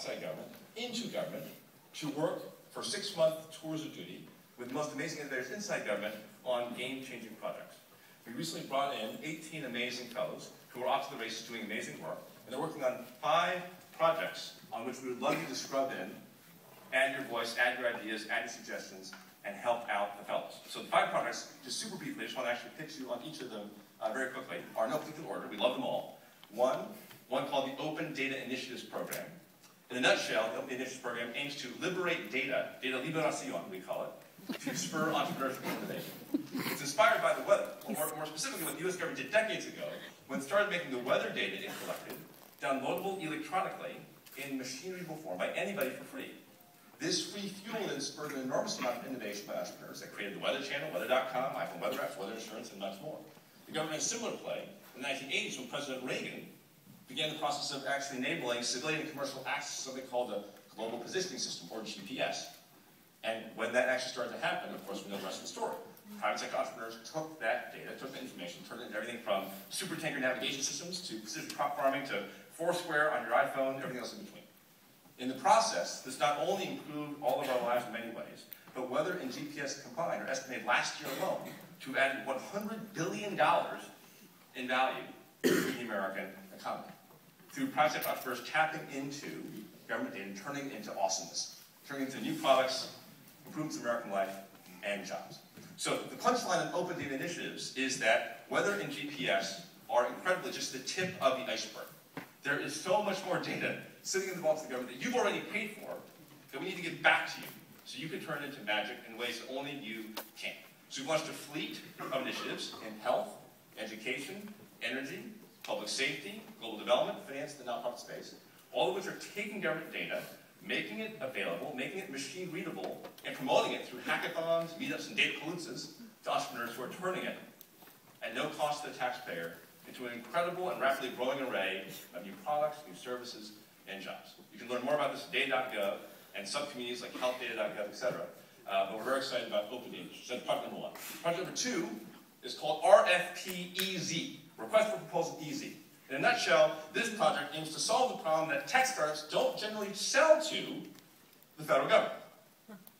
outside government into government to work for 6-month tours of duty with the most amazing innovators inside government on game-changing projects. We recently brought in 18 amazing fellows who are off to the races doing amazing work, and they're working on 5 projects on which we would love you to scrub in, add your voice, add your ideas, add your suggestions, and help out the fellows. So the 5 projects, just super briefly, I just want to actually pitch you on each of them very quickly, are in no particular order. We love them all. One called the Open Data Initiatives Program. In a nutshell, the Open Data Initiatives Program aims to liberate data liberación, we call it, to spur entrepreneurship and innovation. It's inspired by the weather, or more specifically what the US government did decades ago, when it started making the weather data it collected downloadable electronically in machine-readable form by anybody for free. This free fuel then spurred an enormous amount of innovation by entrepreneurs that created the Weather Channel, weather.com, iPhone weather apps, weather insurance, and much more. The government had a similar play in the 1980s when President Reagan began the process of actually enabling civilian and commercial access to something called the Global Positioning System, or GPS. And when that actually started to happen, of course, we know the rest of the story. Private sector entrepreneurs took that data, took that information, turned it into everything from supertanker navigation systems to precision crop farming to Foursquare on your iPhone, everything else in between. In the process, this not only improved all of our lives in many ways, but weather and GPS combined are estimated last year alone to have added $100 billion in value to the American economy, through private sector entrepreneurs tapping into government data and turning it into awesomeness, turning it into new products, improvements in American life, and jobs. So the punchline of open data initiatives is that weather and GPS are incredibly just the tip of the iceberg. There is so much more data sitting in the vaults of the government that you've already paid for that we need to get back to you so you can turn it into magic in ways that only you can. So we've launched a fleet of initiatives in health, education, energy, public safety, global development, finance, the nonprofit space, all of which are taking government data, making it available, making it machine readable, and promoting it through hackathons, meetups, and data paloozas to entrepreneurs who are turning it at no cost to the taxpayer into an incredible and rapidly growing array of new products, new services, and jobs. You can learn more about this at data.gov and subcommunities like healthdata.gov, etc. But we're very excited about open data. So that's project number 1. Project number 2 is called RFP-EZ, Request for Proposal Easy. In a nutshell, this project aims to solve the problem that tech startups don't generally sell to the federal government,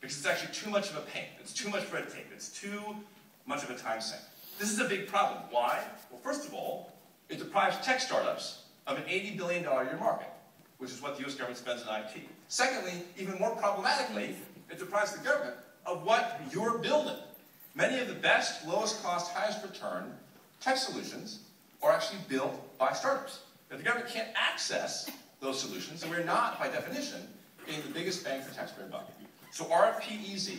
because it's actually too much of a pain. It's too much red tape. It's too much of a time sink. This is a big problem. Why? Well, first of all, it deprives tech startups of an $80 billion a year market, which is what the US government spends on IT. Secondly, even more problematically, it deprives the government of what you're building. Many of the best, lowest cost, highest return tech solutions are actually built by startups. If the government can't access those solutions, then we're not, by definition, getting the biggest bang for taxpayer buck. So RFP-EZ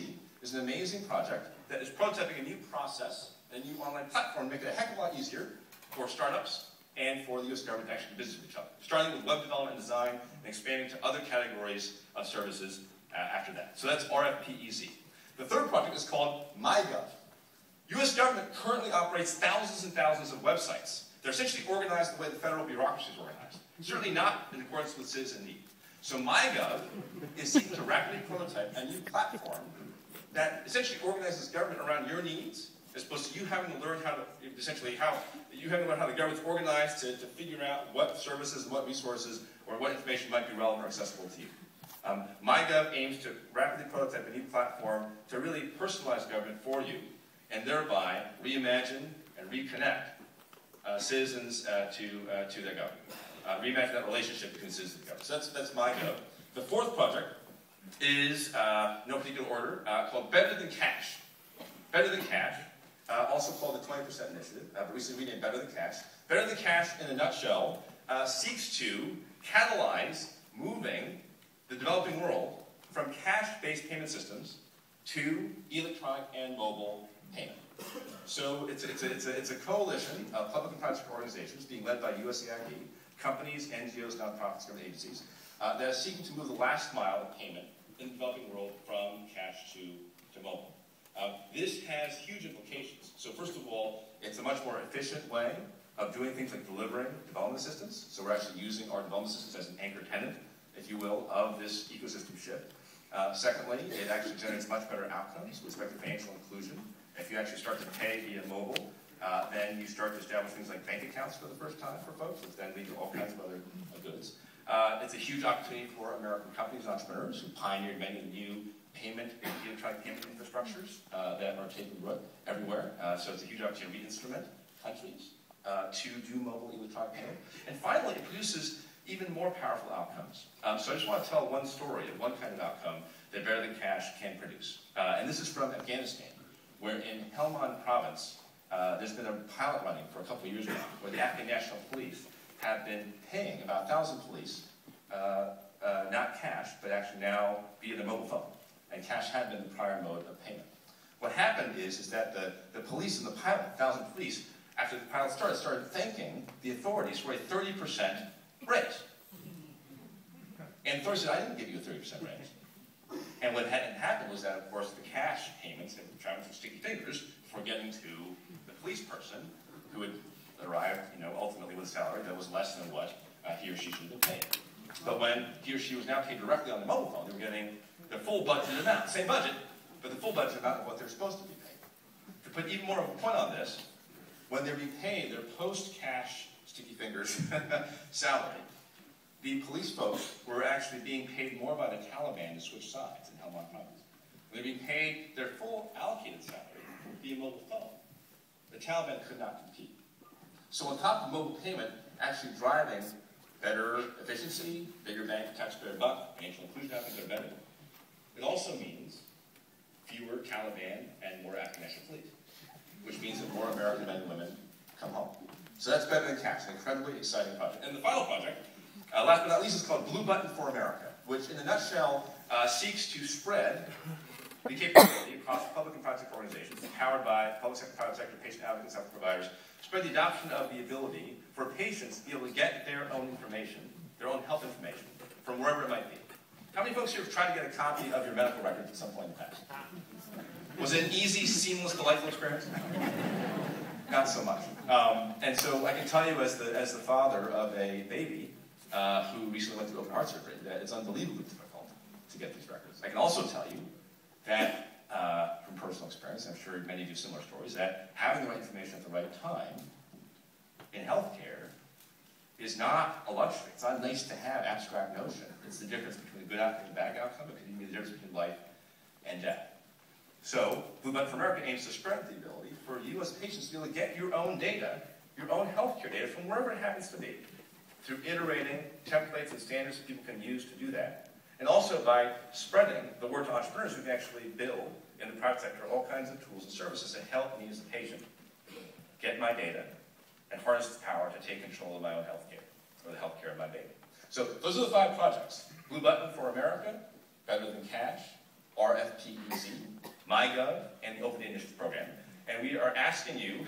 is an amazing project that is prototyping a new process, a new online platform to make it a heck of a lot easier for startups and for the US government to actually do business with each other. Starting with web development and design and expanding to other categories of services after that. So that's RFP-EZ. The third project is called MyGov. US government currently operates thousands and thousands of websites. They're essentially organized the way the federal bureaucracy is organized. Certainly not in accordance with citizen need. So MyGov is seeking to rapidly prototype a new platform that essentially organizes government around your needs, as opposed to you having to learn how to, essentially how the government's organized to figure out what services and what resources or what information might be relevant or accessible to you. MyGov aims to rapidly prototype a new platform to really personalize government for you, and thereby reimagine and reconnect citizens to their government. Reimagine that relationship between citizens and government. So that's MyGov. The fourth project is, no particular order, called Better Than Cash. Better Than Cash, also called the 20% Initiative, but recently renamed Better Than Cash. Better Than Cash, in a nutshell, seeks to catalyze moving the developing world from cash-based payment systems to electronic and mobile payment. So it's a coalition of public and private sector organizations being led by USAID, companies, NGOs, nonprofits, government agencies, that are seeking to move the last mile of payment in the developing world from cash to mobile. This has huge implications. So first of all, it's a much more efficient way of doing things like delivering development assistance. So we're actually using our development assistance as an anchor tenant, if you will, of this ecosystem shift. Secondly, it actually generates much better outcomes with respect to financial inclusion. If you actually start to pay via mobile, then you start to establish things like bank accounts for the first time for folks, which then lead to all kinds of other goods. It's a huge opportunity for American companies and entrepreneurs who pioneered many new electronic payment infrastructures that are taking root everywhere. So it's a huge opportunity to re-instrument countries to do mobile electronic payment. And finally, it produces even more powerful outcomes. So I just want to tell one story of one kind of outcome that Better Than Cash can produce. And this is from Afghanistan, where in Helmand province, there's been a pilot running for a couple of years now, where the Afghan National Police have been paying about 1,000 police, not cash, but actually now via their mobile phone. And cash had been the prior mode of payment. What happened is that the police and the pilot, 1,000 police, after the pilot started thanking the authorities for a 30% raise. And the authorities said, I didn't give you a 30% raise. And what had happened was that, of course, the cash payments had traveled through sticky fingers before getting to the police person who had arrived, ultimately with a salary that was less than what he or she should have been paid. But when he or she was now paid directly on the mobile phone, they were getting the full budget amount. Same budget, but the full budget amount of what they're supposed to be paid. To put even more of a point on this, when they're being paid their post-cash sticky fingers salary, the police folks were actually being paid more by the Taliban to switch sides in Helmand province. When they're being paid their full allocated salary via mobile phone, the Taliban could not compete. So on top of mobile payment actually driving better efficiency, bigger bang for taxpayer buck, financial inclusion happens, they're better. It also means fewer Taliban and more Afghan National Police, which means that more American men and women come home. So that's Better Than Cash, an incredibly exciting project. And the final project, last but not least, is called Blue Button for America, which in a nutshell seeks to spread the capability across public and private sector organizations, powered by public sector, private sector, patient advocates, health providers, spread the adoption of the ability for patients to be able to get their own information, their own health information, from wherever it might be. How many folks here have tried to get a copy of your medical records at some point in the past? Was it an easy, seamless, delightful experience? Not so much. And so I can tell you as the father of a baby who recently went through open heart surgery, that it's unbelievably difficult to get these records. I can also tell you that, from personal experience, I'm sure many of you have similar stories, that having the right information at the right time in healthcare is not a luxury. It's not a nice-to-have abstract notion. It's the difference between a good outcome and a bad outcome. It can be the difference between life and death. So, Blue Button for America aims to spread the ability for you as patients to be able to get your own data, your own healthcare data, from wherever it happens to be, through iterating templates and standards that people can use to do that. And also by spreading the word to entrepreneurs who can actually build in the private sector all kinds of tools and services that help me as a patient get my data and harness the power to take control of my own healthcare, or the healthcare of my baby. So those are the 5 projects. Blue Button for America, Better Than Cash, RFPEZ, MyGov, and the Open Data Initiative Program. And we are asking you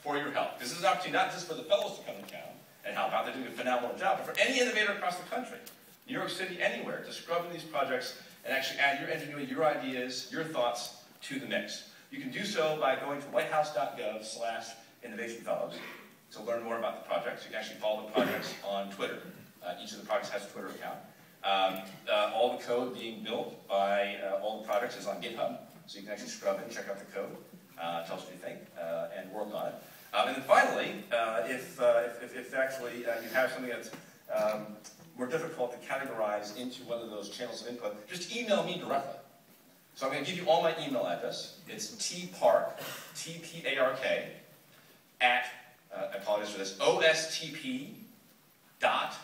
for your help. This is an opportunity not just for the fellows to come to town and help out. They're doing a phenomenal job, but for any innovator across the country, New York City, anywhere, to scrub in these projects and actually add your ingenuity, your ideas, your thoughts to the mix. You can do so by going to whitehouse.gov/innovationfellows to learn more about the projects. You can actually follow the projects on Twitter. Each of the projects has a Twitter account. All the code being built by all the projects is on GitHub, so you can actually scrub in, check out the code, tell us what you think, and work on it. And then finally, if actually you have something that's more difficult to categorize into one of those channels of input, just email me directly. So I'm going to give you all my email address. It's tpark, T-P-A-R-K, at, I apologize for this, ostp.eop.gov.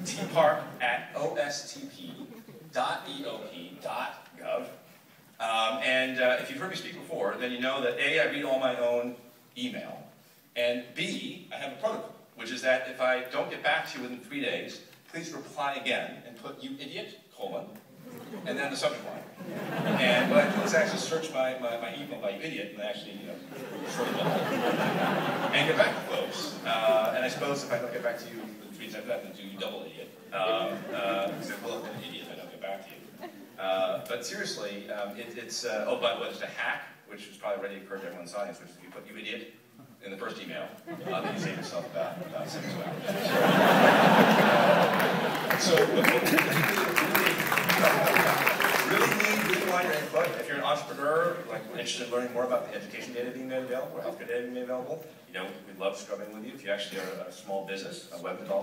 tpark@ostp.eop.gov. And if you've heard me speak before, then you know that A, I read all my own email, and B, I have a protocol, which is that if I don't get back to you within 3 days, please reply again and put "you idiot," and then the subject line. And what I do is actually search my email by "you idiot," and actually, sort of and get back to folks. And I suppose if I don't get back to you within 3 days after that, then do "you double idiot." Because well, if I'm an idiot, I don't get back to you. But seriously, it's oh, by the way, there's a hack, which has probably already occurred to everyone's audience, which is if you put "you idiot" in the first email, then you save yourself about 6 hours. So, really want your input. If you're an entrepreneur we're interested in learning more about the education data being made available, or healthcare data being made available, we'd love scrubbing with you. If you actually are a small business, a web developer,